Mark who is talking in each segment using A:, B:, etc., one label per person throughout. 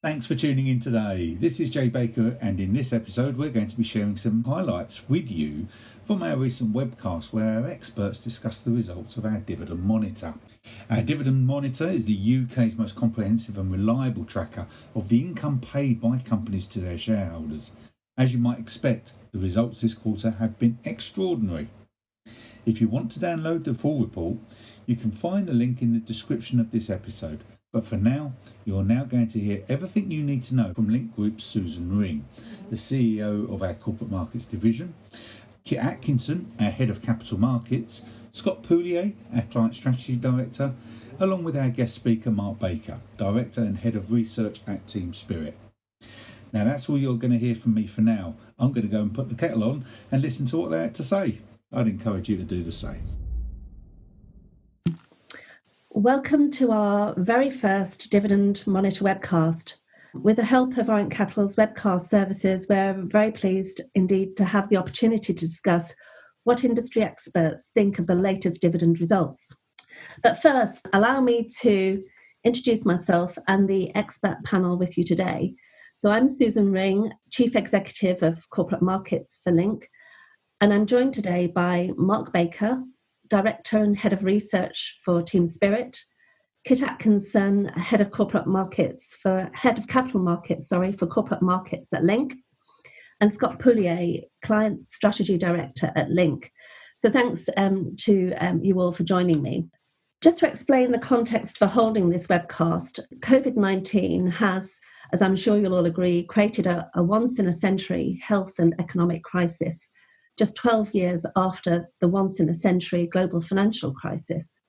A: Thanks for tuning in today. This is Jay Baker, and in this episode we're going to be sharing some highlights with you from our recent webcast where our experts discuss the results of our Dividend Monitor. Our Dividend Monitor is the UK's most comprehensive and reliable tracker of the income paid by companies to their shareholders. As you might expect, the results this quarter have been extraordinary. If you want to download the full report, you can find the link in the description of this episode. But for now, you're now going to hear everything you need to know from Link Group's Susan Ring, the CEO of our Corporate Markets division, Kit Atkinson, our Head of Capital Markets, Scott Poulier, our Client Strategy Director, along with our guest speaker Mark Baker, Director and Head of Research at Team Spirit. Now that's all you're going to hear from me for now. I'm going to go and put the kettle on and listen to what they had to say. I'd encourage you to do the same.
B: Welcome to our very first Dividend Monitor webcast. With the help of Orient Capital's webcast services, we're very pleased indeed to have the opportunity to discuss what industry experts think of the latest dividend results. But first, allow me to introduce myself and the expert panel with you today. So I'm Susan Ring, Chief Executive of Corporate Markets for Link, and I'm joined today by Mark Baker, Director and Head of Research for Team Spirit, Kit Atkinson, Head of Capital Markets for Corporate Markets at Link, and Scott Poulier, Client Strategy Director at Link. So thanks to you all for joining me. Just to explain the context for holding this webcast, COVID-19 has, as I'm sure you'll all agree, created a once-in-a-century health and economic crisis, just 12 years after the once-in-a-century global financial crisis.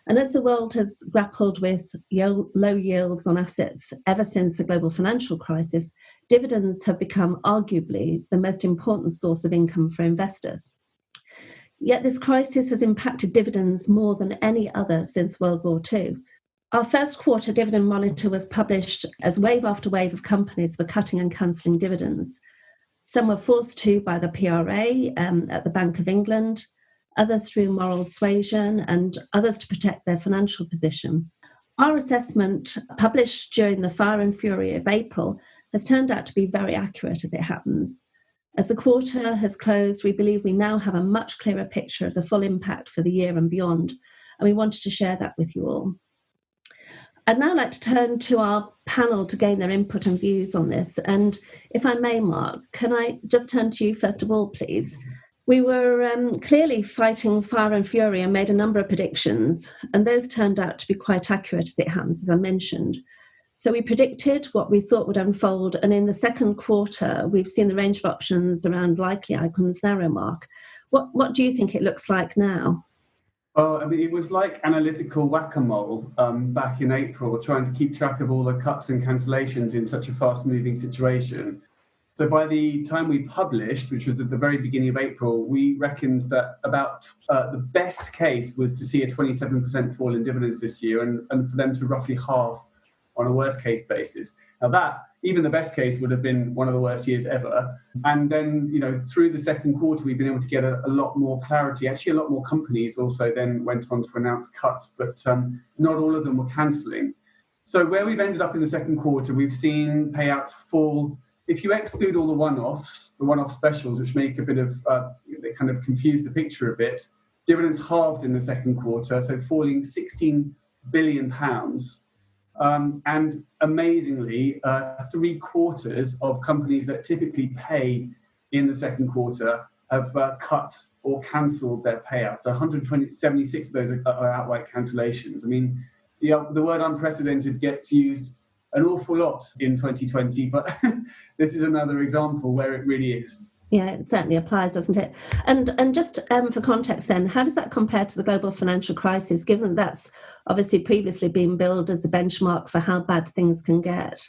B: And as the world has grappled with low yields on assets ever since the global financial crisis, dividends have become arguably the most important source of income for investors. Yet this crisis has impacted dividends more than any other since World War II. Our first quarter Dividend Monitor was published as wave after wave of companies were cutting and cancelling dividends. Some were forced to by the PRA at the Bank of England, others through moral suasion, and others to protect their financial position. Our assessment, published during the fire and fury of April, has turned out to be very accurate as it happens. As the quarter has closed, we believe we now have a much clearer picture of the full impact for the year and beyond, and we wanted to share that with you all. I'd now like to turn to our panel to gain their input and views on this. And if I may, Mark, can I just turn to you first of all, please? We were clearly fighting fire and fury and made a number of predictions, and those turned out to be quite accurate as it happens, as I mentioned. So we predicted what we thought would unfold, and in the second quarter, we've seen the range of options around likely outcomes narrow, Mark. What do you think it looks like now?
C: It was like analytical whack-a-mole back in April, trying to keep track of all the cuts and cancellations in such a fast-moving situation. So by the time we published, which was at the very beginning of April, we reckoned that about the best case was to see a 27% fall in dividends this year and for them to roughly halve on a worst-case basis. Now that, even the best case, would have been one of the worst years ever. And then, through the second quarter, we've been able to get a lot more clarity. Actually, a lot more companies also then went on to announce cuts, but not all of them were cancelling. So where we've ended up in the second quarter, we've seen payouts fall. If you exclude all the one-off specials, which make a bit of, they kind of confuse the picture a bit, dividends halved in the second quarter, so falling £16 billion. And amazingly, 3/4 of companies that typically pay in the second quarter have cut or cancelled their payouts. 176 of those are outright cancellations. I mean, the word unprecedented gets used an awful lot in 2020, but this is another example where it really is.
B: Yeah, it certainly applies, doesn't it? And just for context then, how does that compare to the global financial crisis, given that that's obviously previously been billed as the benchmark for how bad things can get?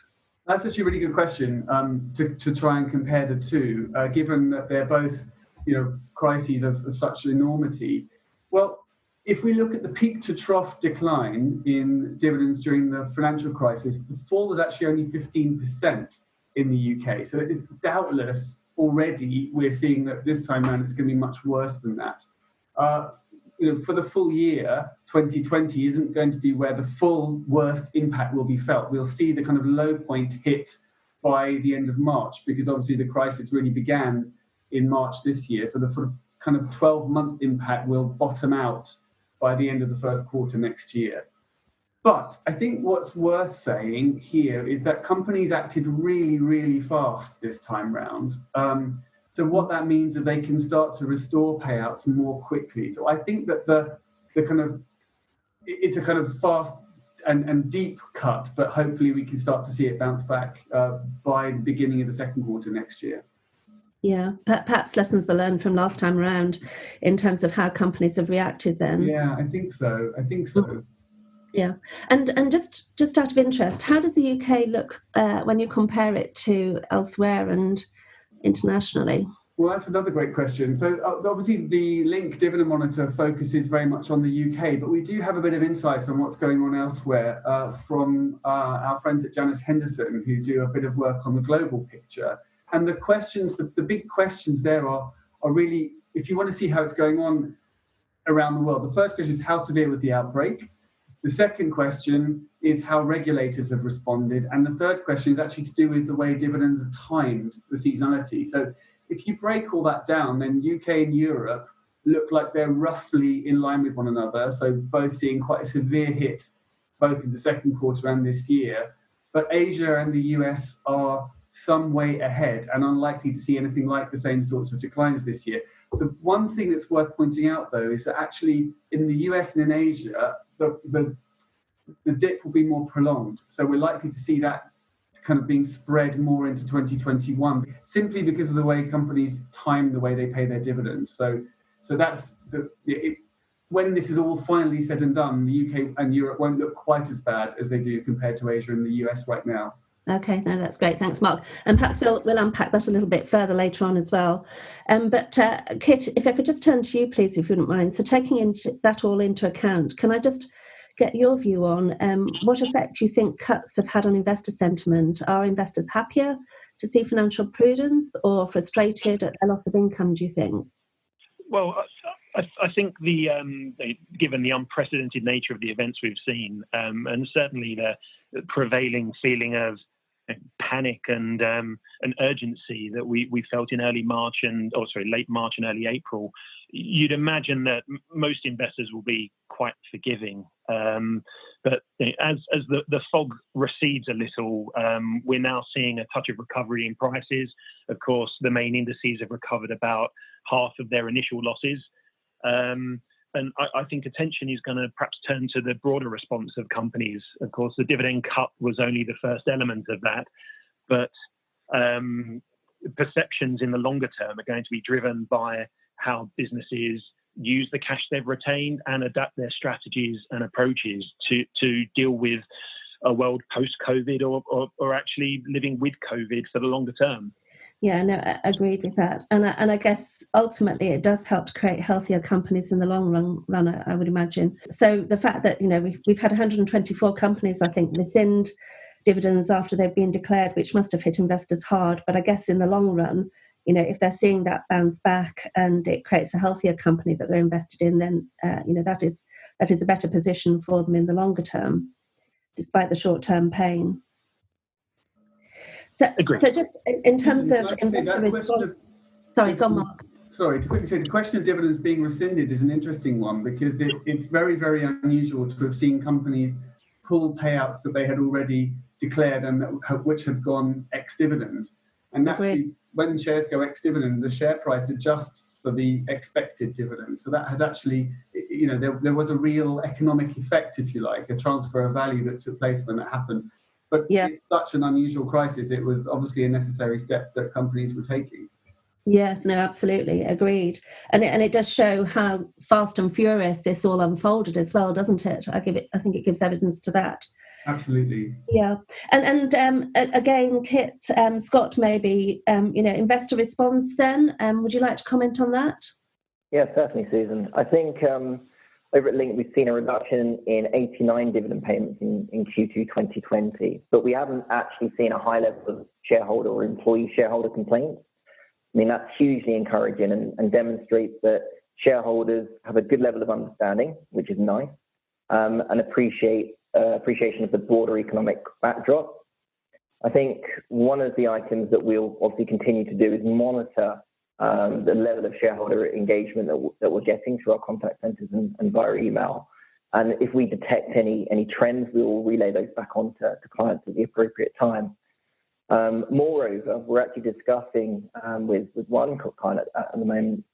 C: That's actually a really good question to try and compare the two, given that they're both, crises of such enormity. Well, if we look at the peak to trough decline in dividends during the financial crisis, the fall was actually only 15% in the UK. So it's doubtless already we're seeing that this time around it's going to be much worse than that. for the full year, 2020 isn't going to be where the full worst impact will be felt. We'll see the kind of low point hit by the end of March, because obviously the crisis really began in March this year. So the kind of 12-month impact will bottom out by the end of the first quarter next year. But I think what's worth saying here is that companies acted really, really fast this time round. So what that means is they can start to restore payouts more quickly. So I think that it's a kind of fast and deep cut, but hopefully we can start to see it bounce back by the beginning of the second quarter next year.
B: Yeah, perhaps lessons were learned from last time around in terms of how companies have reacted then.
C: Yeah, I think so.
B: Yeah, and just out of interest, how does the UK look when you compare it to elsewhere and internationally?
C: Well, that's another great question. So obviously the Link Dividend Monitor focuses very much on the UK, but we do have a bit of insight on what's going on elsewhere from our friends at Janus Henderson, who do a bit of work on the global picture. And the questions, the big questions there are really, if you want to see how it's going on around the world, the first question is how severe was the outbreak? The second question is how regulators have responded. And the third question is actually to do with the way dividends are timed, the seasonality. So if you break all that down, then UK and Europe look like they're roughly in line with one another. So both seeing quite a severe hit, both in the second quarter and this year. But Asia and the US are some way ahead and unlikely to see anything like the same sorts of declines this year. The one thing that's worth pointing out, though, is that actually in the US and in Asia, the dip will be more prolonged. So we're likely to see that kind of being spread more into 2021, simply because of the way companies time the way they pay their dividends. So that's when this is all finally said and done, the UK and Europe won't look quite as bad as they do compared to Asia and the US right now.
B: Okay, no, that's great. Thanks, Mark. And perhaps we'll unpack that a little bit further later on as well. But Kit, if I could just turn to you, please, if you wouldn't mind. So taking that all into account, can I just get your view on what effect you think cuts have had on investor sentiment? Are investors happier to see financial prudence or frustrated at a loss of income, do you think?
D: Well, I think given the unprecedented nature of the events we've seen, and certainly the prevailing feeling of panic and urgency that we felt in late March and early April, you'd imagine that most investors will be quite forgiving. But as the fog recedes a little, we're now seeing a touch of recovery in prices. Of course, the main indices have recovered about half of their initial losses. And I think attention is going to perhaps turn to the broader response of companies. Of course, the dividend cut was only the first element of that, but perceptions in the longer term are going to be driven by how businesses use the cash they've retained and adapt their strategies and approaches to deal with a world post-COVID or actually living with COVID for the longer term.
B: Yeah, no, I agreed with that. And I guess ultimately it does help to create healthier companies in the long run, I would imagine. So the fact that, we've had 124 companies, I think, rescind dividends after they've been declared, which must have hit investors hard. But I guess in the long run, if they're seeing that bounce back and it creates a healthier company that they're invested in, then, that is a better position for them in the longer term, despite the short-term pain. So just in terms of investor response, sorry, go on, Mark.
C: Sorry, to quickly say, the question of dividends being rescinded is an interesting one because it's very, very unusual to have seen companies pull payouts that they had already declared and which had gone ex-dividend. And naturally, when shares go ex-dividend, the share price adjusts for the expected dividend. So that has actually, there was a real economic effect, if you like, a transfer of value that took place when that happened. But it's such an unusual crisis, it was obviously a necessary step that companies were taking.
B: Yes, no, absolutely, agreed. And it does show how fast and furious this all unfolded as well, doesn't it? I think it gives evidence to that.
C: Absolutely.
B: Yeah, and again, Kit, Scott, maybe investor response. Then, would you like to comment on that?
E: Yeah, certainly, Susan. I think over at Link, we've seen a reduction in 89 dividend payments in Q2 2020, but we haven't actually seen a high level of shareholder or employee shareholder complaints. I mean, that's hugely encouraging and demonstrates that shareholders have a good level of understanding, which is nice, and appreciation of the broader economic backdrop. I think one of the items that we'll obviously continue to do is monitor the level of shareholder engagement that we're getting through our contact centres and via email. And if we detect any trends, we will relay those back on to clients at the appropriate time. Moreover, we're actually discussing with one client at the moment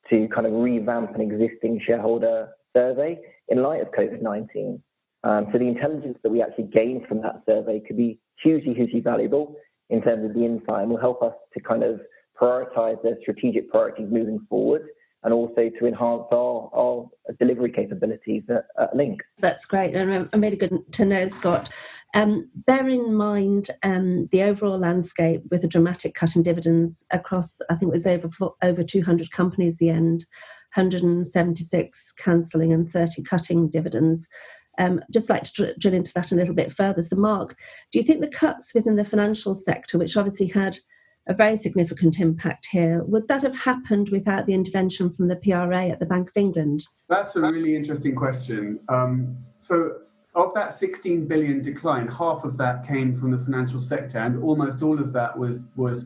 E: to kind of revamp an existing shareholder survey in light of COVID-19. So the intelligence that we actually gain from that survey could be hugely valuable in terms of the insight, and will help us to kind of prioritise their strategic priorities moving forward, and also to enhance our delivery capabilities at Link.
B: That's great, and really good to know, Scott. Bear in mind the overall landscape with a dramatic cut in dividends across, I think it was over 200 companies at the end, 176 cancelling and 30 cutting dividends. Just like to drill into that a little bit further. So, Mark, do you think the cuts within the financial sector, which obviously had a very significant impact here, would that have happened without the intervention from the PRA at the Bank of England?
C: That's a really interesting question. So of that 16 billion decline, half of that came from the financial sector, and almost all of that was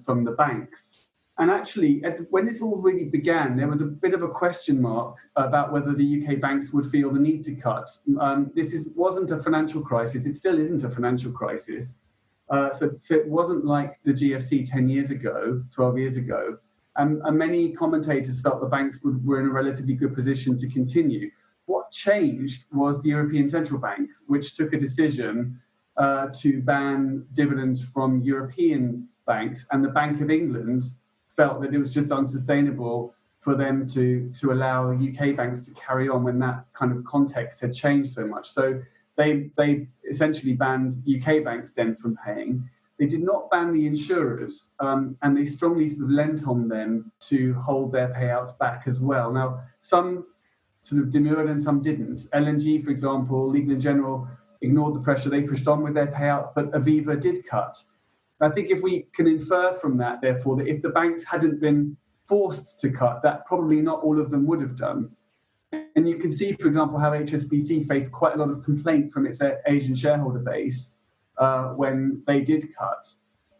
C: from the banks. And actually, when this all really began, there was a bit of a question mark about whether the UK banks would feel the need to cut. This wasn't a financial crisis. It still isn't a financial crisis. So it wasn't like the GFC 10 years ago, 12 years ago. And many commentators felt the banks were in a relatively good position to continue. What changed was the European Central Bank, which took a decision to ban dividends from European banks, and the Bank of England felt that it was just unsustainable for them to allow UK banks to carry on when that kind of context had changed so much. So they essentially banned UK banks then from paying. They did not ban the insurers, and they strongly sort of lent on them to hold their payouts back as well. Now, some sort of demurred and some didn't. L&G, for example, Legal & General ignored the pressure. They pushed on with their payout, but Aviva did cut. I think if we can infer from that, therefore, that if the banks hadn't been forced to cut, that probably not all of them would have done. And you can see, for example, how HSBC faced quite a lot of complaint from its Asian shareholder base when they did cut.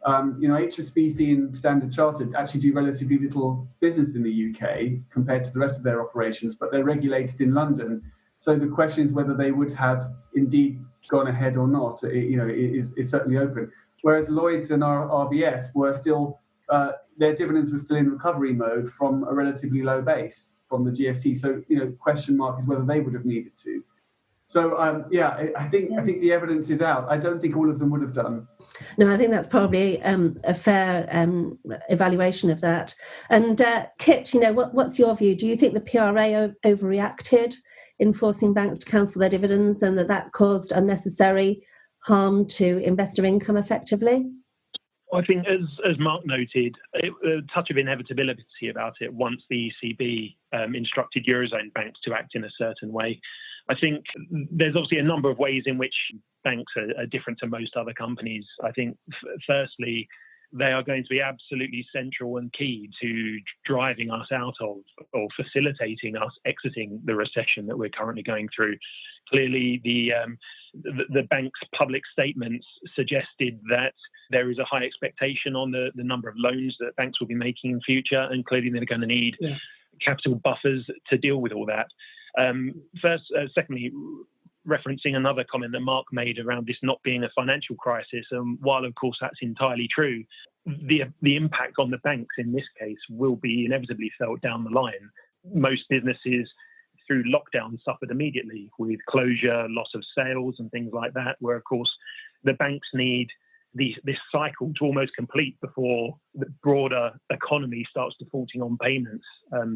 C: HSBC and Standard Chartered actually do relatively little business in the UK compared to the rest of their operations, but they're regulated in London. So the question is whether they would have indeed gone ahead or not. Is certainly open. Whereas Lloyds and RBS were still, their dividends were still in recovery mode from a relatively low base from the GFC. So, question mark is whether they would have needed to. So, I think the evidence is out. I don't think all of them would have done.
B: No, I think that's probably a fair evaluation of that. And Kit, what's your view? Do you think the PRA overreacted in forcing banks to cancel their dividends, and that caused unnecessary harm to investor income effectively?
D: I think, as Mark noted, a touch of inevitability about it once the ECB instructed Eurozone banks to act in a certain way. I think there's obviously a number of ways in which banks are different to most other companies. I think, firstly, they are going to be absolutely central and key to driving us out of, or facilitating us exiting the recession that we're currently going through. Clearly, the bank's public statements suggested that there is a high expectation on the number of loans that banks will be making in future, and clearly they're going to need capital buffers to deal with all that. Secondly, referencing another comment that Mark made around this not being a financial crisis, and while of course that's entirely true, the impact on the banks in this case will be inevitably felt down the line. Most businesses through lockdown suffered immediately with closure, loss of sales and things like that, where of course the banks need this cycle to almost complete before the broader economy starts defaulting on payments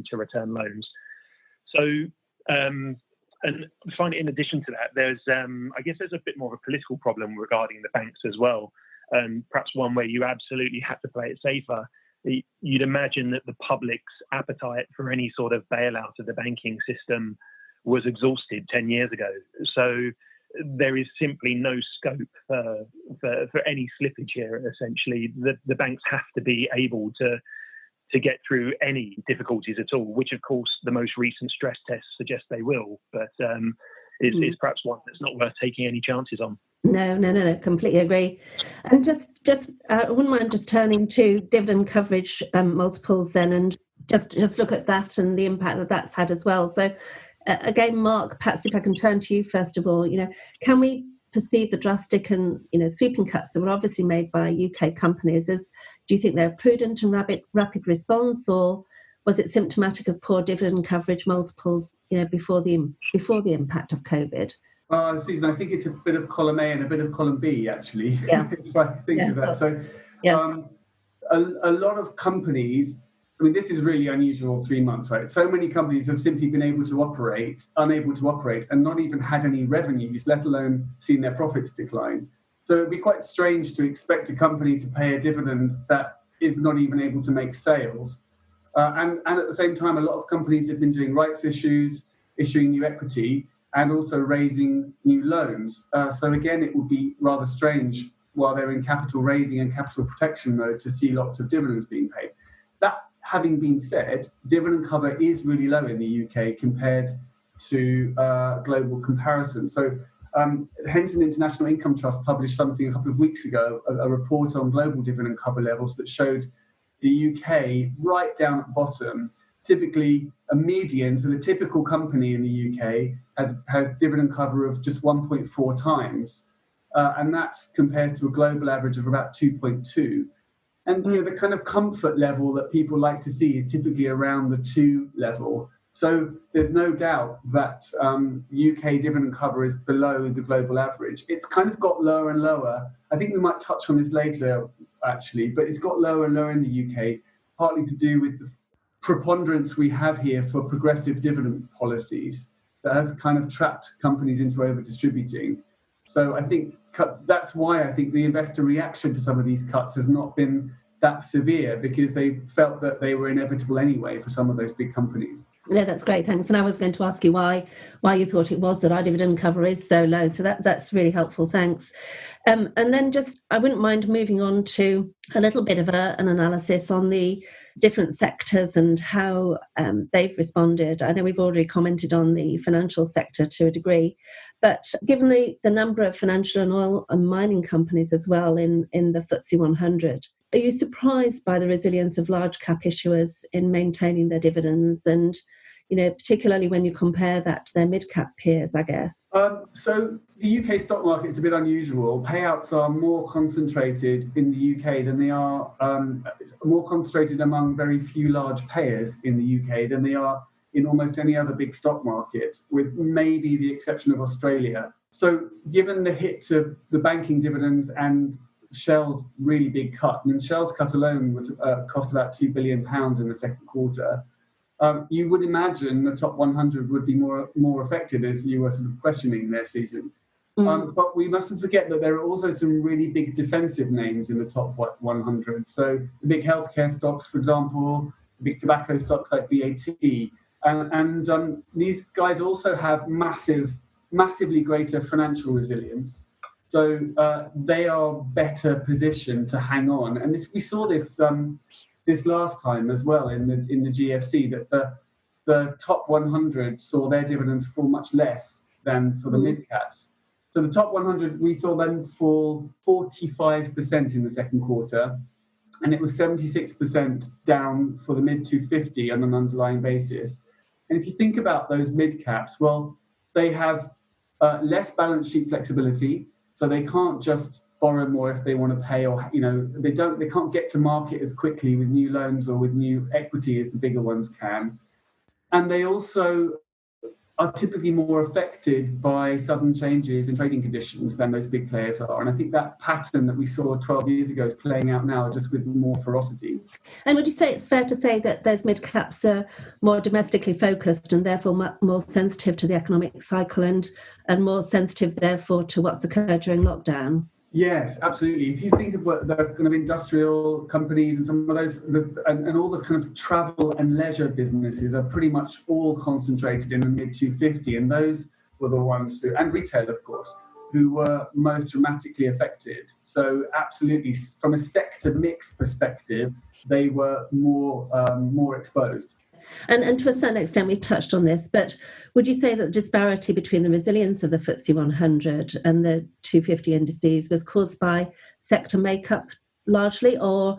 D: to return loans. So and finally, in addition to that, there's a bit more of a political problem regarding the banks as well, and perhaps one where you absolutely have to play it safer. You'd imagine that the public's appetite for any sort of bailout of the banking system was exhausted 10 years ago. So there is simply no scope for any slippage here, essentially. The banks have to be able to to get through any difficulties at all, which of course the most recent stress tests suggest they will, but it's perhaps one that's not worth taking any chances on.
B: No, completely agree. And just I wouldn't mind just turning to dividend coverage multiples then, and just look at that and the impact that that's had as well. So again, Mark, perhaps if I can turn to you first of all, can we perceive the drastic and sweeping cuts that were obviously made by UK companies as, do you think they're prudent and rapid response, or was it symptomatic of poor dividend coverage multiples before the impact of COVID?
C: Susan, I think it's a bit of column A and a bit of column B, actually,
B: Yeah.
C: if I think of that. So a lot of companies, this is really unusual 3 months, right? So many companies have simply been unable to operate, and not even had any revenues, let alone seen their profits decline. So it'd be quite strange to expect a company to pay a dividend that is not even able to make sales. And at the same time, a lot of companies have been doing rights issues, issuing new equity, and also raising new loans. So again, it would be rather strange while they're in capital raising and capital protection mode to see lots of dividends being paid. That having been said, dividend cover is really low in the UK compared to global comparison. So Henson International Income Trust published something a couple of weeks ago, a report on global dividend cover levels that showed the UK right down at the bottom. Typically a median, so the typical company in the UK has dividend cover of just 1.4 times, and that compares to a global average of about 2.2. And the kind of comfort level that people like to see is typically around the 2 level. So there's no doubt that UK dividend cover is below the global average. It's kind of got lower and lower. I think we might touch on this later, actually, but it's got lower and lower in the UK, partly to do with the preponderance we have here for progressive dividend policies that has kind of trapped companies into over-distributing. So I think that's why I think the investor reaction to some of these cuts has not been that severe, because they felt that they were inevitable anyway for some of those big companies.
B: Yeah, that's great, thanks. And I was going to ask you why you thought it was that our dividend cover is so low. So that's really helpful, thanks. And then I wouldn't mind moving on to a little bit of an analysis on the different sectors and how they've responded. I know we've already commented on the financial sector to a degree, but given the number of financial and oil and mining companies as well in the FTSE 100, are you surprised by the resilience of large cap issuers in maintaining their dividends, and particularly when you compare that to their mid cap peers, I guess?
C: So the UK stock market is a bit unusual. Payouts are more concentrated in the UK than they are. It's more concentrated among very few large payers in the UK than they are in almost any other big stock market, with maybe the exception of Australia. So given the hit to the banking dividends and Shell's really big cut, Shell's cut alone was cost about £2 billion in the second quarter. You would imagine the top 100 would be more affected, as you were sort of questioning there, Susan. But we mustn't forget that there are also some really big defensive names in the top 100. So the big healthcare stocks, for example, the big tobacco stocks like VAT. And these guys also have massively greater financial resilience. So they are better positioned to hang on. And we saw this last time as well in the GFC, that the top 100 saw their dividends fall much less than for the mid caps. So the top 100, we saw them fall 45% in the second quarter, and it was 76% down for the mid 250 on an underlying basis. And if you think about those mid caps, well, they have less balance sheet flexibility, so they can't just borrow more if they want to pay, or they can't get to market as quickly with new loans or with new equity as the bigger ones can. And they also are typically more affected by sudden changes in trading conditions than those big players are. And I think that pattern that we saw 12 years ago is playing out now, just with more ferocity.
B: And would you say it's fair to say that those mid caps are more domestically focused and therefore more sensitive to the economic cycle and more sensitive therefore to what's occurred during lockdown?
C: Yes, absolutely. If you think of what the kind of industrial companies and some of those, and all the kind of travel and leisure businesses are pretty much all concentrated in the mid 250, and those were the ones and retail, of course, who were most dramatically affected. So absolutely, from a sector mix perspective, they were more exposed.
B: And to a certain extent, we've touched on this, but would you say that the disparity between the resilience of the FTSE 100 and the 250 indices was caused by sector makeup largely, or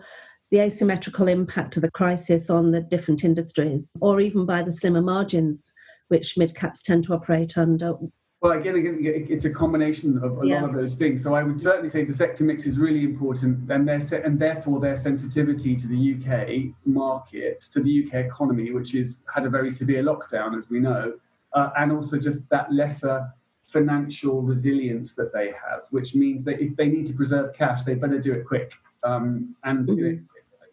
B: the asymmetrical impact of the crisis on the different industries, or even by the slimmer margins which mid-caps tend to operate under?
C: Well, again, it's a combination of a lot of those things. So I would certainly say the sector mix is really important, and therefore their sensitivity to the UK market, to the UK economy, which has had a very severe lockdown, as we know, and also just that lesser financial resilience that they have, which means that if they need to preserve cash, they better do it quick.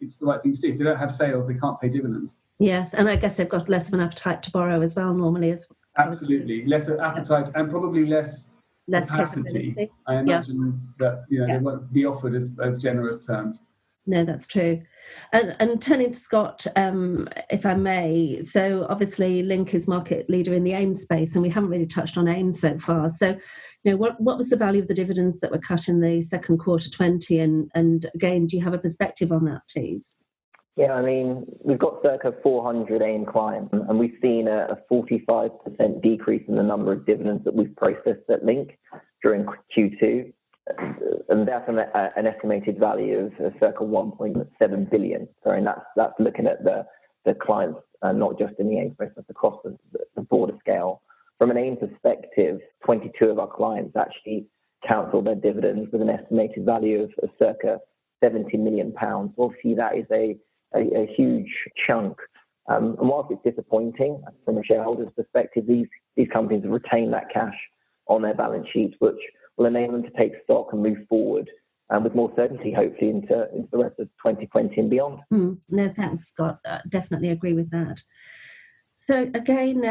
C: It's the right thing to do. If they don't have sales, they can't pay dividends.
B: Yes, and I guess they've got less of an appetite to borrow as well, normally.
C: Absolutely, less appetite and probably less capacity. I imagine that they won't be offered as generous terms.
B: No, that's true. And turning to Scott, if I may, so obviously Link is market leader in the AIM space, and we haven't really touched on AIM so far. So, what was the value of the dividends that were cut in the second quarter 20? And again, do you have a perspective on that, please?
E: Yeah, I mean, we've got circa 400 AIM clients, and we've seen a 45% decrease in the number of dividends that we've processed at Link during Q2. And that's an estimated value of circa 1.7 billion. Sorry, and that's looking at the clients, not just in the AIM space, but across the broader scale. From an AIM perspective, 22 of our clients actually cancelled their dividends with an estimated value of circa £70 million. Obviously, that is a huge chunk. And whilst it's disappointing from a shareholder's perspective, these companies have retained that cash on their balance sheets, which will enable them to take stock and move forward with more certainty, hopefully, into the rest of 2020 and beyond.
B: No, thanks, Scott. Definitely agree with that. So again,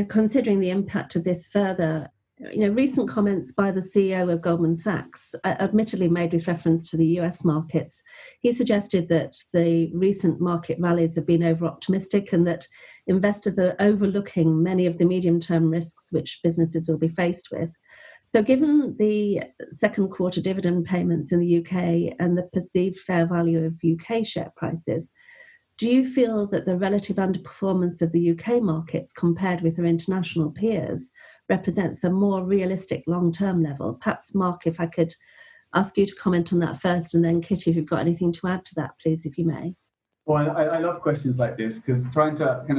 B: considering the impact of this further, recent comments by the CEO of Goldman Sachs, admittedly made with reference to the US markets, he suggested that the recent market rallies have been over-optimistic and that investors are overlooking many of the medium-term risks which businesses will be faced with. So given the second quarter dividend payments in the UK and the perceived fair value of UK share prices, do you feel that the relative underperformance of the UK markets compared with their international peers represents a more realistic long-term level? Perhaps, Mark, if I could ask you to comment on that first, and then Kitty, if you've got anything to add to that, please, if you may.
C: Well, I love questions like this, because trying to kind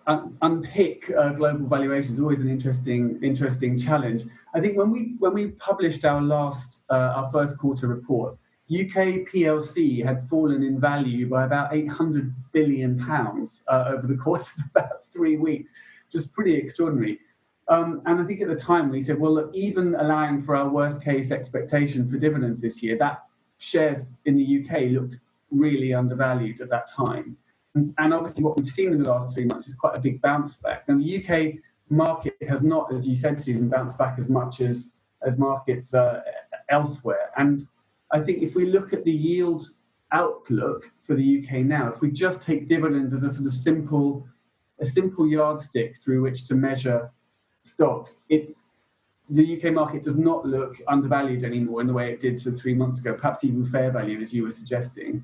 C: of unpick global valuation is always an interesting challenge. I think when we published our first quarter report, UK PLC had fallen in value by about £800 billion over the course of about 3 weeks, which is pretty extraordinary. And I think at the time we said, well, look, even allowing for our worst case expectation for dividends this year, that shares in the UK looked really undervalued at that time. And obviously what we've seen in the last 3 months is quite a big bounce back. And the UK market has not, as you said, Susan, bounced back as much as markets elsewhere. And I think if we look at the yield outlook for the UK now, if we just take dividends as a sort of simple yardstick through which to measure stocks, the UK market does not look undervalued anymore in the way it did 3 months ago, perhaps even fair value, as you were suggesting.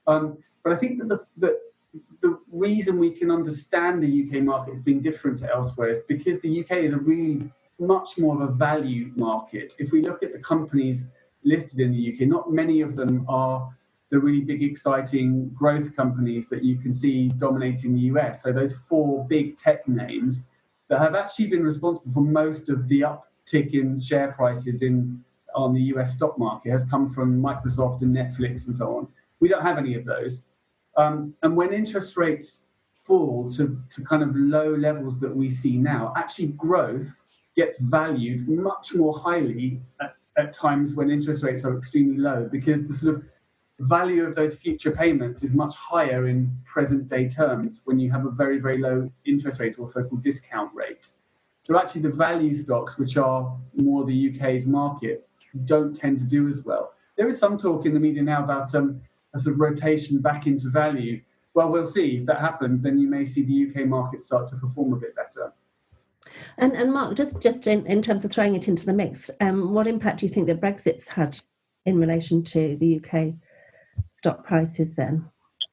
C: But I think that the reason we can understand the UK market as being different to elsewhere is because the UK is a really much more of a value market. If we look at the companies listed in the UK, not many of them are the really big, exciting growth companies that you can see dominating the US. So those 4 big tech names that have actually been responsible for most of the uptick in share prices on the US stock market has come from Microsoft and Netflix and so on. We don't have any of those. And when interest rates fall to kind of low levels that we see now, actually growth gets valued much more highly at times when interest rates are extremely low, because the sort of value of those future payments is much higher in present day terms when you have a very, very low interest rate, or so-called discount rate. So actually the value stocks, which are more the UK's market, don't tend to do as well. There is some talk in the media now about a sort of rotation back into value. Well, we'll see. If that happens, then you may see the UK market start to perform a bit better.
B: And Mark, just in terms of throwing it into the mix, what impact do you think that Brexit's had in relation to the UK stock prices then?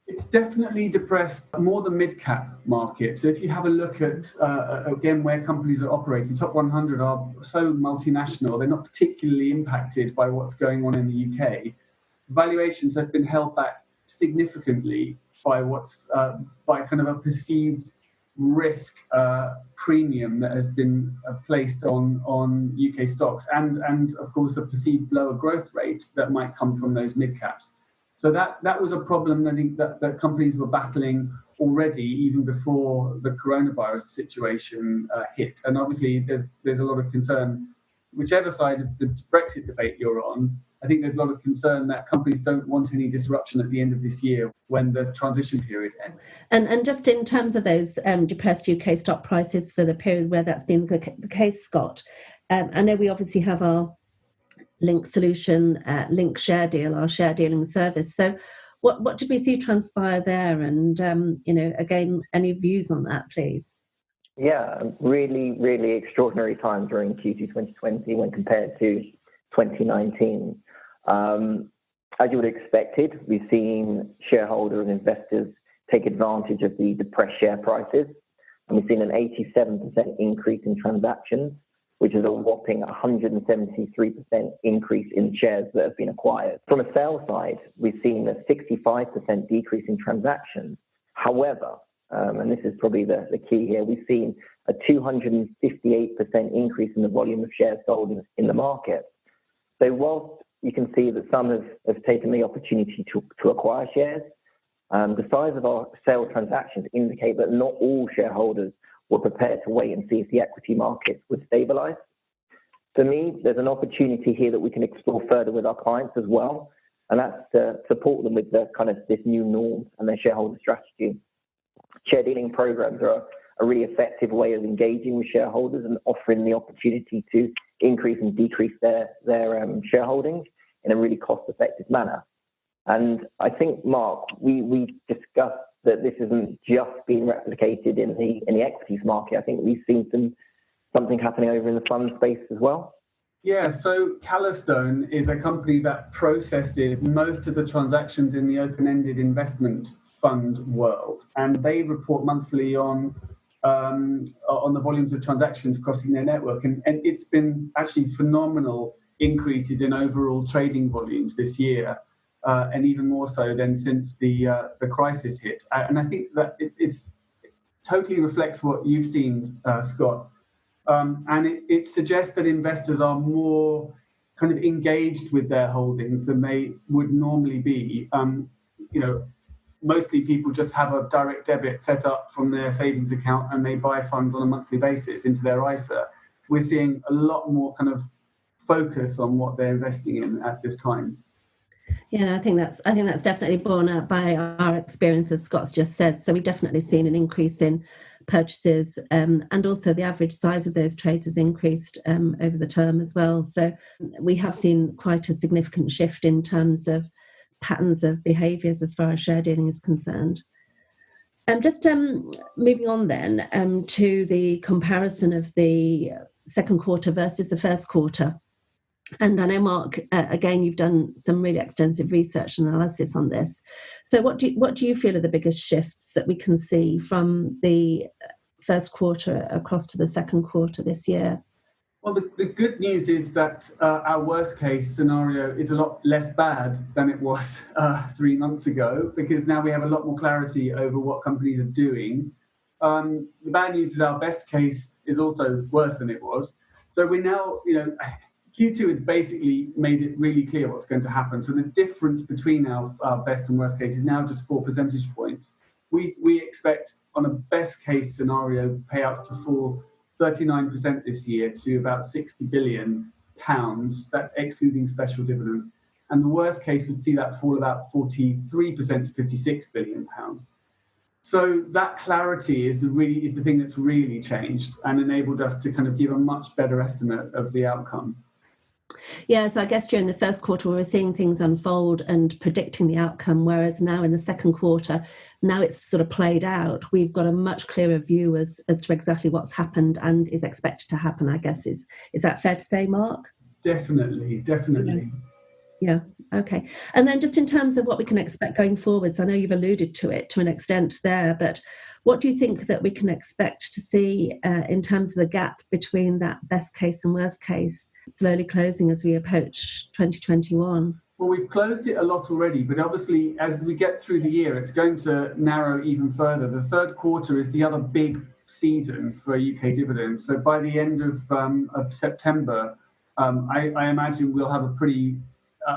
C: It's definitely depressed more the mid-cap market. So if you have a look at, again, where companies are operating, top 100 are so multinational, they're not particularly impacted by what's going on in the UK. Valuations have been held back significantly by by kind of a perceived risk premium that has been placed on UK stocks and of course a perceived lower growth rate that might come from those mid-caps. So that was a problem that companies were battling already, even before the coronavirus situation hit. And obviously, there's a lot of concern, whichever side of the Brexit debate you're on. I think there's a lot of concern that companies don't want any disruption at the end of this year when the transition period ends.
B: And just in terms of those depressed UK stock prices for the period where that's been the case, Scott, I know we obviously have our Link solution, Link share deal, our share dealing service. So what did we see transpire there? And, again, any views on that, please?
E: Yeah, really, really extraordinary times during Q2 2020 when compared to 2019. As you would have expected, we've seen shareholders and investors take advantage of the depressed share prices. And we've seen an 87% increase in transactions, which is a whopping 173% increase in shares that have been acquired. From a sales side, we've seen a 65% decrease in transactions. However, and this is probably the key here, we've seen a 258% increase in the volume of shares sold in the market. So whilst you can see that some have taken the opportunity to acquire shares, the size of our sales transactions indicate that not all shareholders were prepared to wait and see if the equity markets would stabilize. For me, there's an opportunity here that we can explore further with our clients as well, and that's to support them with the kind of this new norm and their shareholder strategy. Share dealing programs are a really effective way of engaging with shareholders and offering the opportunity to increase and decrease their shareholdings in a really cost-effective manner. And I think, Mark, we discussed that this isn't just being replicated in the equities market. I think we've seen something happening over in the fund space as well.
C: Yeah, so Calastone is a company that processes most of the transactions in the open-ended investment fund world, and they report monthly on the volumes of transactions crossing their network, and it's been actually phenomenal increases in overall trading volumes this year. And even more so than since the crisis hit. And I think that it totally reflects what you've seen, Scott. And it suggests that investors are more kind of engaged with their holdings than they would normally be. Mostly people just have a direct debit set up from their savings account and they buy funds on a monthly basis into their ISA. We're seeing a lot more kind of focus on what they're investing in at this time.
B: Yeah, I think that's definitely borne out by our experience, as Scott's just said. So we've definitely seen an increase in purchases, and also the average size of those trades has increased over the term as well. So we have seen quite a significant shift in terms of patterns of behaviours as far as share dealing is concerned. Just moving on then to the comparison of the second quarter versus the first quarter. And I know, Mark, again, you've done some really extensive research and analysis on this. So what do you feel are the biggest shifts that we can see from the first quarter across to the second quarter this year?
C: Well, the good news is that our worst case scenario is a lot less bad than it was 3 months ago, because now we have a lot more clarity over what companies are doing. The bad news is our best case is also worse than it was. So we now, Q2 has basically made it really clear what's going to happen. So the difference between our best and worst case is now just 4 percentage points. We expect on a best case scenario payouts to fall 39% this year to about £60 billion. That's excluding special dividends. And the worst case would see that fall about 43% to £56 billion. So that clarity is the thing that's really changed and enabled us to kind of give a much better estimate of the outcome.
B: Yeah, so I guess during the first quarter, we were seeing things unfold and predicting the outcome, whereas now in the second quarter, now it's sort of played out. We've got a much clearer view as to exactly what's happened and is expected to happen, I guess. Is that fair to say, Mark?
C: Definitely.
B: Yeah. Okay. And then just in terms of what we can expect going forwards, I know you've alluded to it to an extent there, but what do you think that we can expect to see in terms of the gap between that best case and worst case slowly closing as we approach 2021?
C: Well, we've closed it a lot already, but obviously as we get through the year, it's going to narrow even further. The third quarter is the other big season for UK dividends. So by the end of September, I imagine we'll have a pretty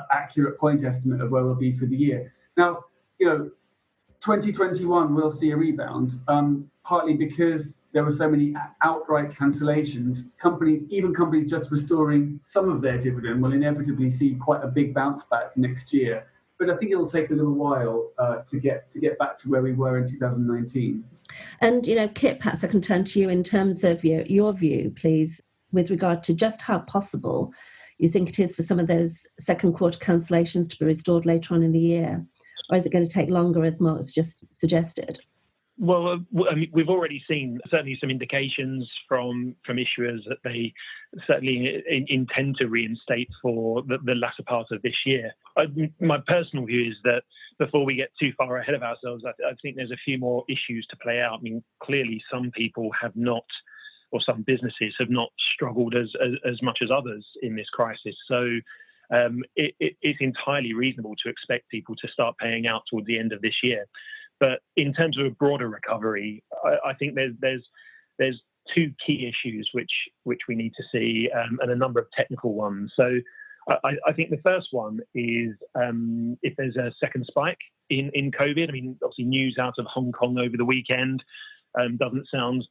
C: accurate point estimate of where we'll be for the year. Now, 2021 will see a rebound, partly because there were so many outright cancellations. Even companies just restoring some of their dividend will inevitably see quite a big bounce back next year. But I think it'll take a little while to get back to where we were in 2019.
B: And, Kit, perhaps I can turn to you in terms of your view, please, with regard to just how possible you think it is for some of those second quarter cancellations to be restored later on in the year? Or is it going to take longer, as Mark's just suggested?
D: Well, I mean, we've already seen certainly some indications from issuers that they certainly intend to reinstate for the latter part of this year. My personal view is that before we get too far ahead of ourselves, I think there's a few more issues to play out. I mean, clearly some people have not, or some businesses have not struggled as much as others in this crisis. So it's entirely reasonable to expect people to start paying out towards the end of this year. But in terms of a broader recovery, I think there's two key issues which we need to see, and a number of technical ones. So I think the first one is if there's a second spike in COVID. I mean, obviously news out of Hong Kong over the weekend doesn't sound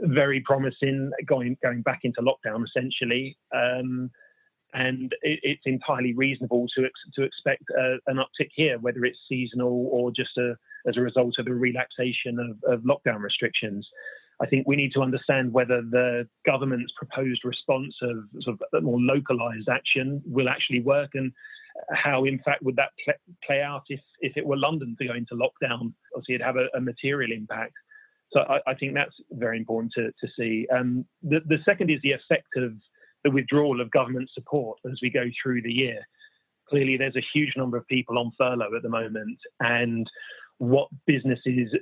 D: very promising, going back into lockdown essentially. And it's entirely reasonable to expect an uptick here, whether it's seasonal or just as a result of the relaxation of lockdown restrictions. I think we need to understand whether the government's proposed response of sort of a more localised action will actually work, and how, in fact, would that play out if it were London to go into lockdown. Obviously, it'd have a material impact. So I think that's very important to see. The second is the effect of the withdrawal of government support as we go through the year. Clearly, there's a huge number of people on furlough at the moment, and what businesses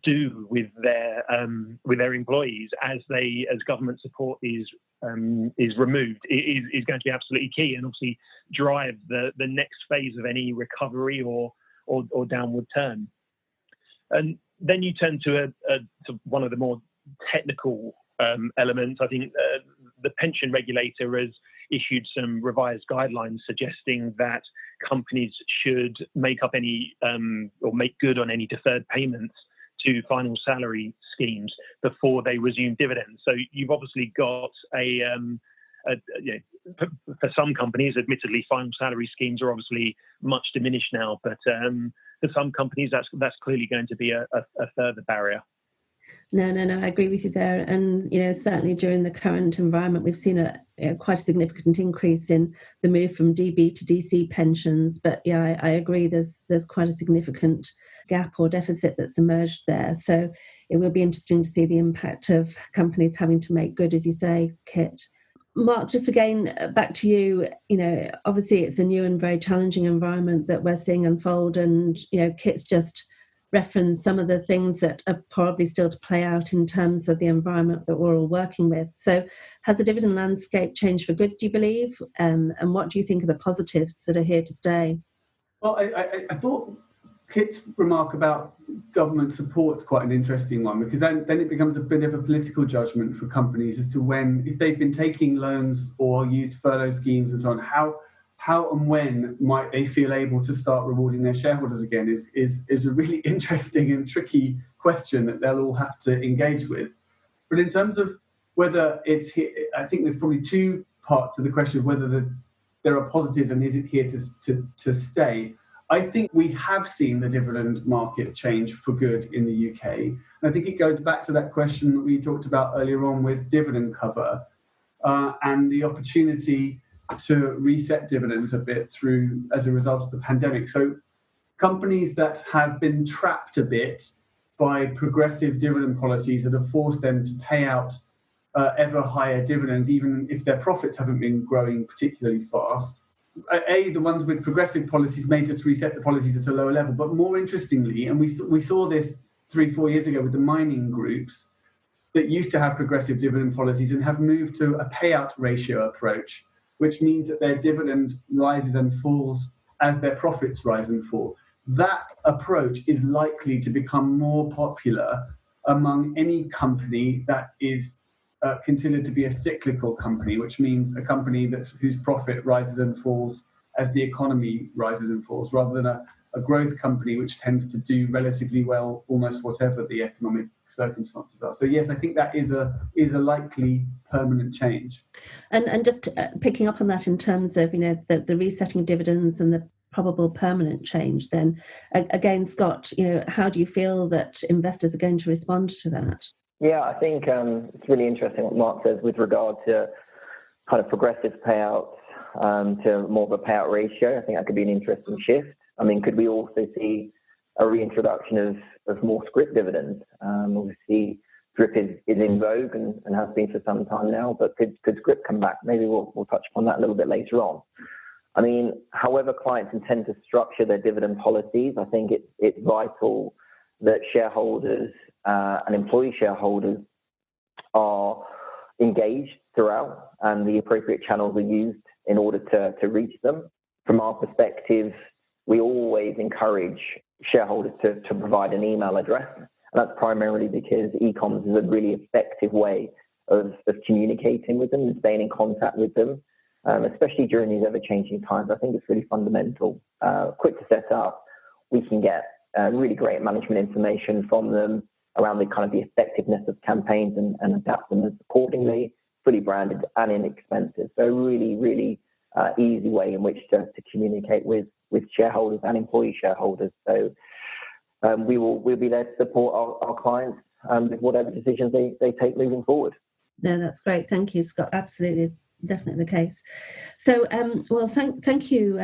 D: do with their employees as government support is removed is going to be absolutely key, and obviously drive the next phase of any recovery or downward turn. And then you turn to one of the more technical elements. I think the pension regulator has issued some revised guidelines suggesting that companies should make up any or make good on any deferred payments to final salary schemes before they resume dividends. So you've obviously got for some companies, admittedly, final salary schemes are obviously much diminished now, but for some companies, that's clearly going to be a further barrier.
B: No, I agree with you there. And, certainly during the current environment, we've seen quite a significant increase in the move from DB to DC pensions. But yeah, I agree there's quite a significant gap or deficit that's emerged there. So it will be interesting to see the impact of companies having to make good, as you say, Kit. Mark, just again, back to you, obviously it's a new and very challenging environment that we're seeing unfold. And, Kit's just reference some of the things that are probably still to play out in terms of the environment that we're all working with. So has the dividend landscape changed for good, do you believe? And what do you think are the positives that are here to stay?
C: Well, I thought Kit's remark about government support is quite an interesting one, because then it becomes a bit of a political judgment for companies as to when, if they've been taking loans or used furlough schemes and so on, how and when might they feel able to start rewarding their shareholders again is a really interesting and tricky question that they'll all have to engage with. But in terms of whether I think there's probably two parts to the question of whether there are positives and is it here to stay. I think we have seen the dividend market change for good in the UK. And I think it goes back to that question that we talked about earlier on with dividend cover and the opportunity to reset dividends a bit as a result of the pandemic. So companies that have been trapped a bit by progressive dividend policies that have forced them to pay out ever higher dividends, even if their profits haven't been growing particularly fast, the ones with progressive policies may just reset the policies at a lower level. But more interestingly, and we saw this 3-4 years ago with the mining groups that used to have progressive dividend policies and have moved to a payout ratio approach, which means that their dividend rises and falls as their profits rise and fall. That approach is likely to become more popular among any company that is considered to be a cyclical company, which means a company whose profit rises and falls as the economy rises and falls, rather than a growth company which tends to do relatively well almost whatever the economic circumstances are. So yes, I think that is a likely permanent change.
B: And just picking up on that in terms of the resetting of dividends and the probable permanent change, then again, Scott, how do you feel that investors are going to respond to that?
E: Yeah, I think it's really interesting what Mark says with regard to kind of progressive payouts to more of a payout ratio. I think that could be an interesting shift. I mean, could we also see a reintroduction of more scrip dividends? Obviously, scrip is in vogue and has been for some time now, but could scrip come back? Maybe we'll touch upon that a little bit later on. I mean, however clients intend to structure their dividend policies, I think it's vital that shareholders and employee shareholders are engaged throughout and the appropriate channels are used in order to reach them. From our perspective, we always encourage shareholders to provide an email address. And that's primarily because e-commerce is a really effective way of communicating with them and staying in contact with them, especially during these ever-changing times. I think it's really fundamental. Quick to set up, we can get really great management information from them around the kind of the effectiveness of campaigns and adapt them accordingly, fully branded and inexpensive. So really, really easy way in which to communicate with shareholders and employee shareholders. So we'll be there to support our clients with whatever decisions they take moving forward.
B: No, that's great. Thank you, Scott. Absolutely. Definitely the case. So, well, thank you,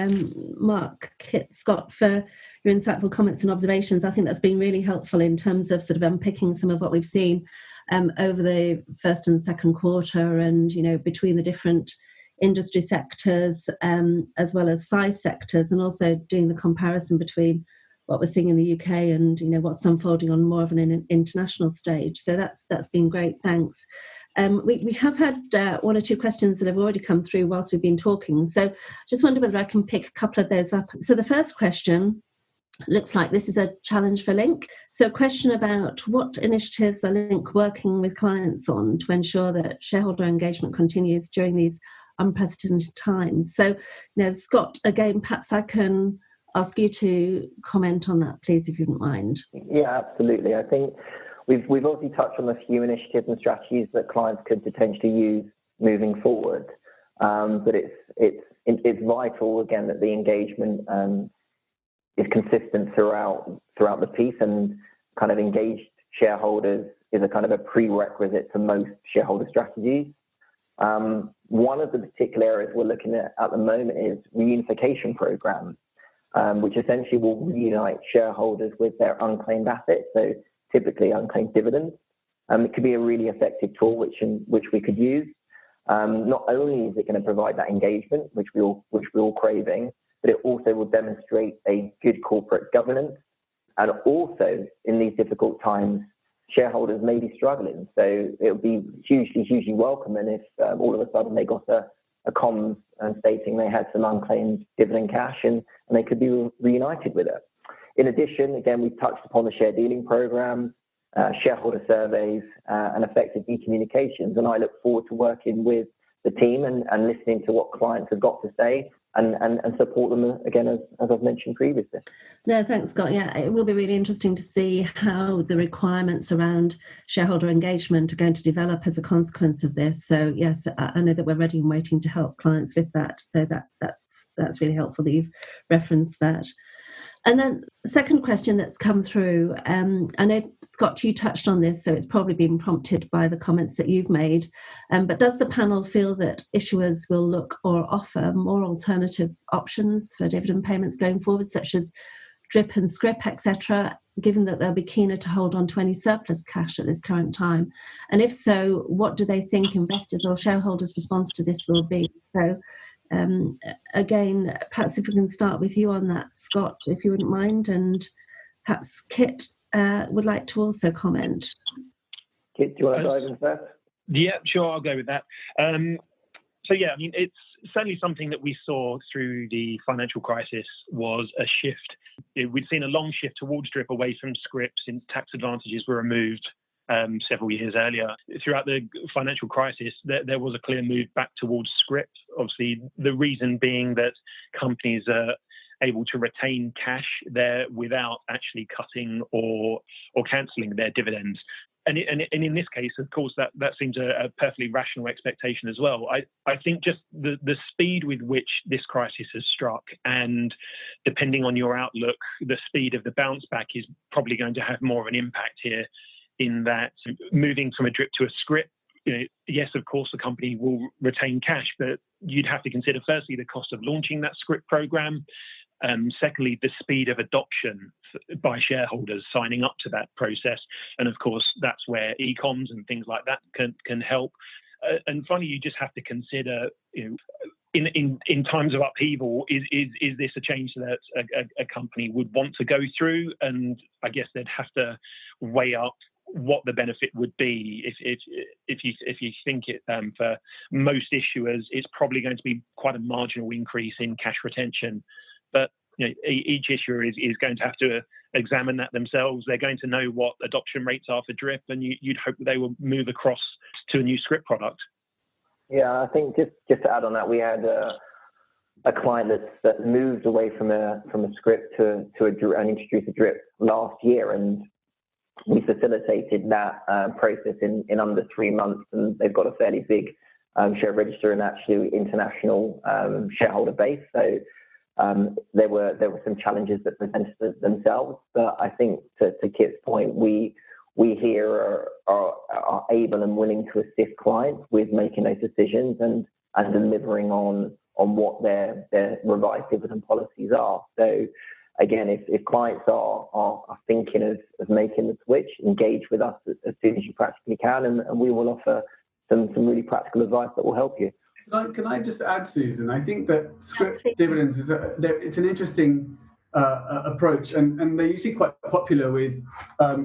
B: Mark, Kit, Scott, for your insightful comments and observations. I think that's been really helpful in terms of sort of unpicking some of what we've seen over the first and second quarter, and between the different industry sectors as well as size sectors, and also doing the comparison between what we're seeing in the UK and what's unfolding on more of an international stage. So that's been great. Thanks. We have had one or two questions that have already come through whilst we've been talking. So just wonder whether I can pick a couple of those up. So the first question looks like this is a challenge for Link. So a question about what initiatives are Link working with clients on to ensure that shareholder engagement continues during these unprecedented times. So Scott, again, perhaps I can ask you to comment on that, please, if you wouldn't mind.
E: Yeah, absolutely. I think we've obviously touched on a few initiatives and strategies that clients could potentially use moving forward, but it's vital again that the engagement is consistent throughout the piece, and kind of engaged shareholders is a kind of a prerequisite for most shareholder strategies. One of the particular areas we're looking at the moment is reunification programs, which essentially will reunite shareholders with their unclaimed assets, so typically unclaimed dividends. It could be a really effective tool which we could use. Not only is it going to provide that engagement, which we're all craving, but it also will demonstrate a good corporate governance. And also, in these difficult times, shareholders may be struggling, so it would be hugely welcome. And if all of a sudden they got a comms stating they had some unclaimed dividend cash and they could be reunited with it. In addition, again, we've touched upon the share dealing program, shareholder surveys, and effective e-communications. And I look forward to working with the team and listening to what clients have got to say and support them again, as I've mentioned previously.
B: No, thanks, Scott. Yeah, it will be really interesting to see how the requirements around shareholder engagement are going to develop as a consequence of this. So yes, I know that we're ready and waiting to help clients with that. So that's really helpful that you've referenced that. And then the second question that's come through, I know, Scott, you touched on this, so it's probably been prompted by the comments that you've made, but does the panel feel that issuers will look or offer more alternative options for dividend payments going forward, such as DRIP and scrip, etc., given that they'll be keener to hold on to any surplus cash at this current time? And if so, what do they think investors or shareholders' response to this will be? So Again, perhaps if we can start with you on that, Scott, if you wouldn't mind, and perhaps Kit would like to also comment.
E: Kit, do you want to dive in first?
D: Yeah, sure, I'll go with that. It's certainly something that we saw through the financial crisis was a shift. We'd seen a long shift towards DRIP away from scrip since tax advantages were removed several years earlier. Throughout the financial crisis, there was a clear move back towards scrip. Obviously, the reason being that companies are able to retain cash there without actually cutting or cancelling their dividends. And in this case, of course, that seems a perfectly rational expectation as well. I think just the speed with which this crisis has struck, and depending on your outlook, the speed of the bounce back is probably going to have more of an impact here, in that moving from a DRIP to a scrip, yes, of course, the company will retain cash, but you'd have to consider firstly the cost of launching that scrip program. Secondly, the speed of adoption by shareholders signing up to that process. And of course, that's where e-coms and things like that can help. And finally, you just have to consider, in times of upheaval, is this a change that a company would want to go through? And I guess they'd have to weigh up what the benefit would be. If you think it, for most issuers, it's probably going to be quite a marginal increase in cash retention. But each issuer is going to have to examine that themselves. They're going to know what adoption rates are for DRIP, and you'd hope that they will move across to a new scrip product.
E: Yeah, I think just to add on that, we had a client that moved away from a scrip to a DRIP and introduced a DRIP last year, and we facilitated that process in under 3 months, and they've got a fairly big share register and actually international shareholder base. So there were some challenges that presented themselves, but I think to Kit's point, we here are able and willing to assist clients with making those decisions and delivering on what their revised dividend policies are. So again, if clients are thinking of making the switch, engage with us as soon as you practically can, and we will offer some really practical advice that will help you.
C: Can I just add, Susan? I think that scrip dividends it's an interesting approach, and they're usually quite popular with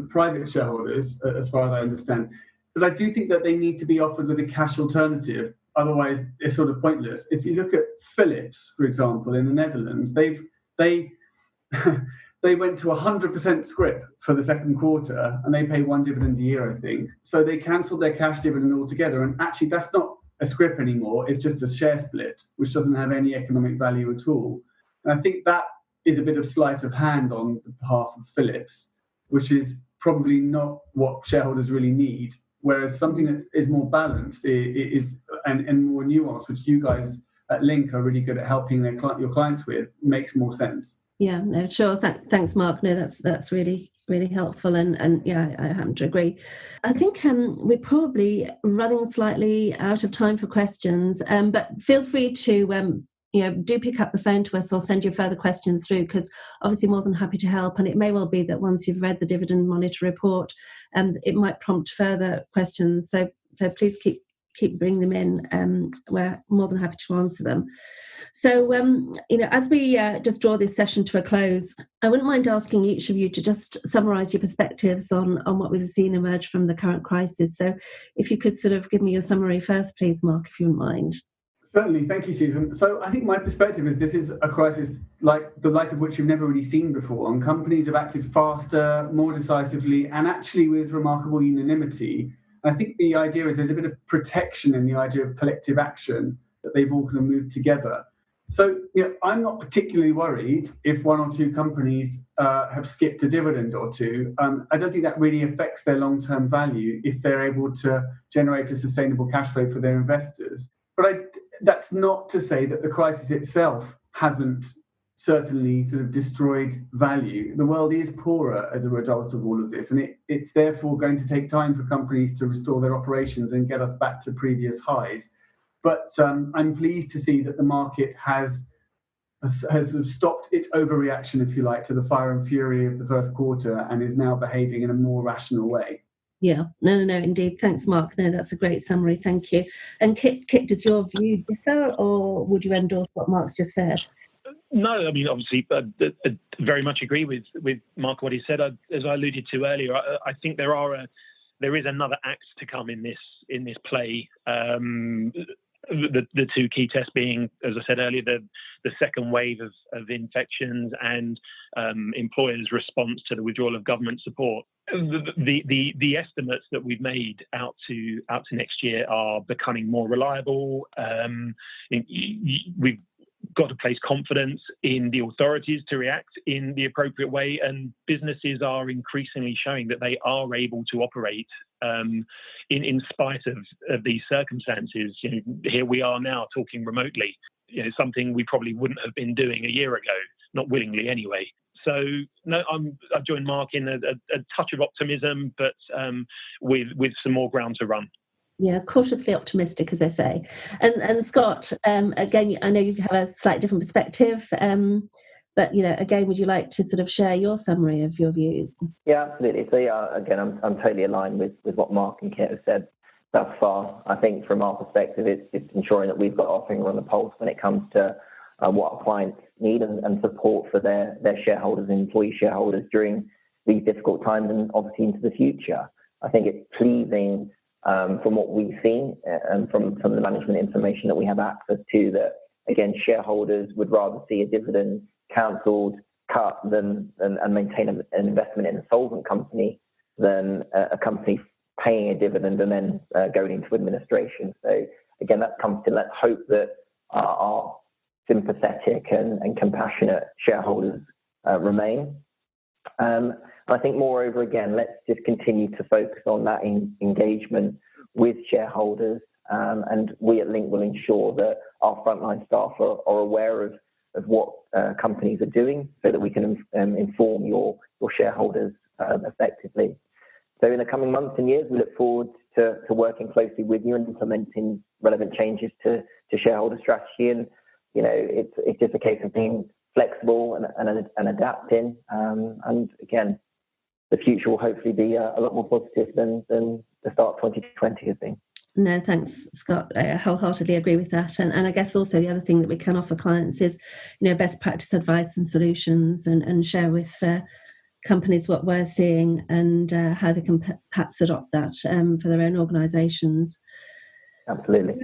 C: private shareholders, as far as I understand. But I do think that they need to be offered with a cash alternative. Otherwise, it's sort of pointless. If you look at Philips, for example, in the Netherlands, they went to 100% scrip for the second quarter, and they pay one dividend a year, I think. So they cancelled their cash dividend altogether, and actually, that's not a scrip anymore. It's just a share split, which doesn't have any economic value at all. And I think that is a bit of sleight of hand on behalf of Philips, which is probably not what shareholders really need. Whereas something that is more balanced and more nuanced, which you guys at Link are really good at helping your clients with, makes more sense.
B: Yeah, no, sure. Thanks, Mark. No, that's really helpful, and yeah, I happen to agree. I think we're probably running slightly out of time for questions, but feel free to do pick up the phone to us or send your further questions through, because obviously more than happy to help. And it may well be that once you've read the Dividend Monitor report, it might prompt further questions. So please keep bringing them in. We're more than happy to answer them. So, as we just draw this session to a close, I wouldn't mind asking each of you to just summarise your perspectives on what we've seen emerge from the current crisis. So if you could sort of give me your summary first, please, Mark, if you wouldn't mind.
C: Certainly. Thank you, Susan. So I think my perspective is this is a crisis like of which we've never really seen before. And companies have acted faster, more decisively, and actually with remarkable unanimity. And I think the idea is there's a bit of protection in the idea of collective action, that they've all kind of moved together. So I'm not particularly worried if one or two companies have skipped a dividend or two. I don't think that really affects their long-term value if they're able to generate a sustainable cash flow for their investors. But that's not to say that the crisis itself hasn't certainly sort of destroyed value. The world is poorer as a result of all of this, and it's therefore going to take time for companies to restore their operations and get us back to previous highs. But I'm pleased to see that the market has stopped its overreaction, if you like, to the fire and fury of the first quarter and is now behaving in a more rational way.
B: Yeah, no, indeed. Thanks, Mark. No, that's a great summary. Thank you. And Kit, does your view differ, or would you endorse what Mark's just said?
D: No, I mean, obviously, I very much agree with Mark what he said. As I alluded to earlier, I think there is another act to come in this play. The two key tests being, as I said earlier, the second wave of infections and employers' response to the withdrawal of government support. The estimates that we've made out to next year are becoming more reliable. We've got to place confidence in the authorities to react in the appropriate way, and businesses are increasingly showing that they are able to operate in spite of these circumstances. Here we are now talking remotely, something we probably wouldn't have been doing a year ago, not willingly anyway. So no, I join Mark in a touch of optimism, but with some more ground to run.
B: Yeah, cautiously optimistic, as I say. And Scott, again, I know you have a slightly different perspective, but again, would you like to sort of share your summary of your views?
E: Yeah, absolutely. So again, I'm totally aligned with what Mark and Kit have said thus far. I think from our perspective, it's ensuring that we've got our finger on the pulse when it comes to what our clients need and support for their shareholders and employee shareholders during these difficult times and obviously into the future. I think it's pleasing from what we've seen and from some of the management information that we have access to, that again, shareholders would rather see a dividend cancelled, cut, and maintain an investment in a solvent company than a company paying a dividend and then going into administration. So again, that comes to let's hope that our sympathetic and compassionate shareholders remain. I think moreover, again, let's just continue to focus on that engagement with shareholders, and we at Link will ensure that our frontline staff are aware of what companies are doing so that we can inform your shareholders effectively. So in the coming months and years, we look forward to working closely with you and implementing relevant changes to shareholder strategy. And it's just a case of being flexible and adapting. And again, the future will hopefully be a lot more positive than the start of 2020 has been.
B: No, thanks, Scott. I wholeheartedly agree with that. And I guess also the other thing that we can offer clients is, best practice advice and solutions, and share with companies what we're seeing and how they can perhaps adopt that for their own organisations.
E: Absolutely.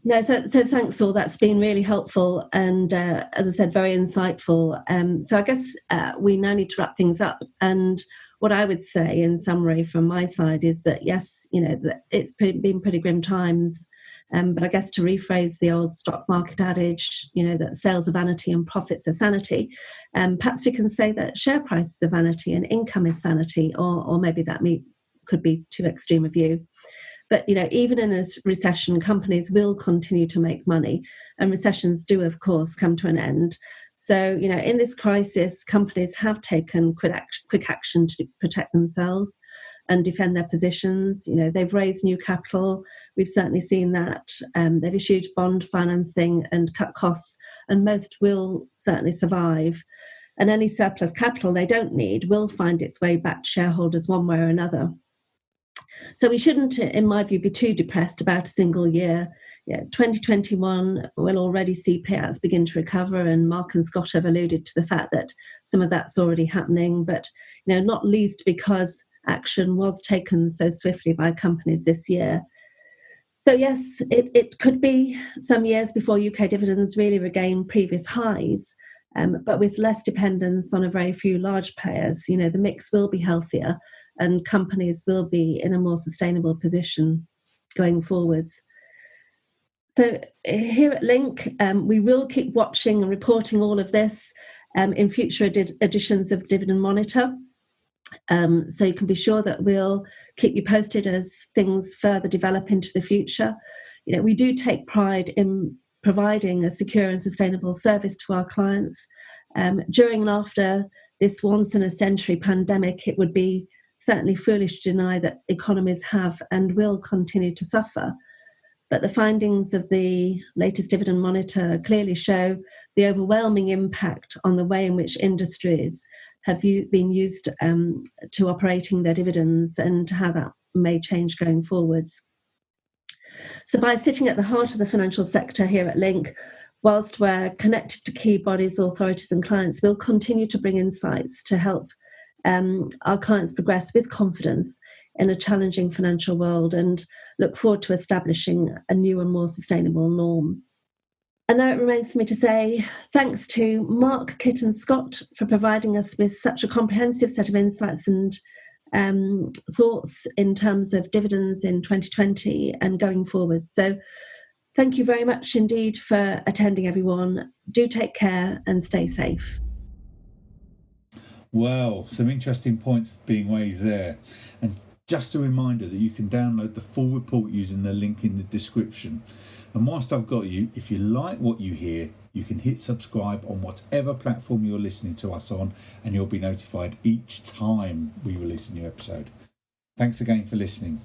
B: No, so thanks all. That's been really helpful and, as I said, very insightful. So I guess we now need to wrap things up. And what I would say in summary from my side is that, yes, that it's been pretty grim times. But I guess to rephrase the old stock market adage, that sales are vanity and profits are sanity. Perhaps we can say that share prices are vanity and income is sanity, or maybe that could be too extreme a view. But, even in a recession, companies will continue to make money, and recessions do, of course, come to an end. So, in this crisis, companies have taken quick action to protect themselves and defend their positions. They've raised new capital. We've certainly seen that. They've issued bond financing and cut costs, and most will certainly survive. And any surplus capital they don't need will find its way back to shareholders one way or another. So we shouldn't, in my view, be too depressed about a single year. 2021 will already see payouts begin to recover, and Mark and Scott have alluded to the fact that some of that's already happening, but not least because action was taken so swiftly by companies this year. So yes, it could be some years before UK dividends really regain previous highs, but with less dependence on a very few large players. The mix will be healthier and companies will be in a more sustainable position going forwards. So here at Link, we will keep watching and reporting all of this in future editions of the Dividend Monitor. So you can be sure that we'll keep you posted as things further develop into the future. We do take pride in providing a secure and sustainable service to our clients. During and after this once-in-a-century pandemic, it would be certainly foolish to deny that economies have and will continue to suffer. But the findings of the latest Dividend Monitor clearly show the overwhelming impact on the way in which industries have been used to operating their dividends, and how that may change going forwards. So by sitting at the heart of the financial sector here at Link, whilst we're connected to key bodies, authorities and clients, we'll continue to bring insights to help our clients progress with confidence in a challenging financial world and look forward to establishing a new and more sustainable norm. And now it remains for me to say thanks to Mark, Kit and Scott for providing us with such a comprehensive set of insights and thoughts in terms of dividends in 2020 and going forward. So thank you very much indeed for attending, everyone. Do take care and stay safe.
A: Well, some interesting points being raised there. And just a reminder that you can download the full report using the link in the description. And whilst I've got you, if you like what you hear, you can hit subscribe on whatever platform you're listening to us on, and you'll be notified each time we release a new episode. Thanks again for listening.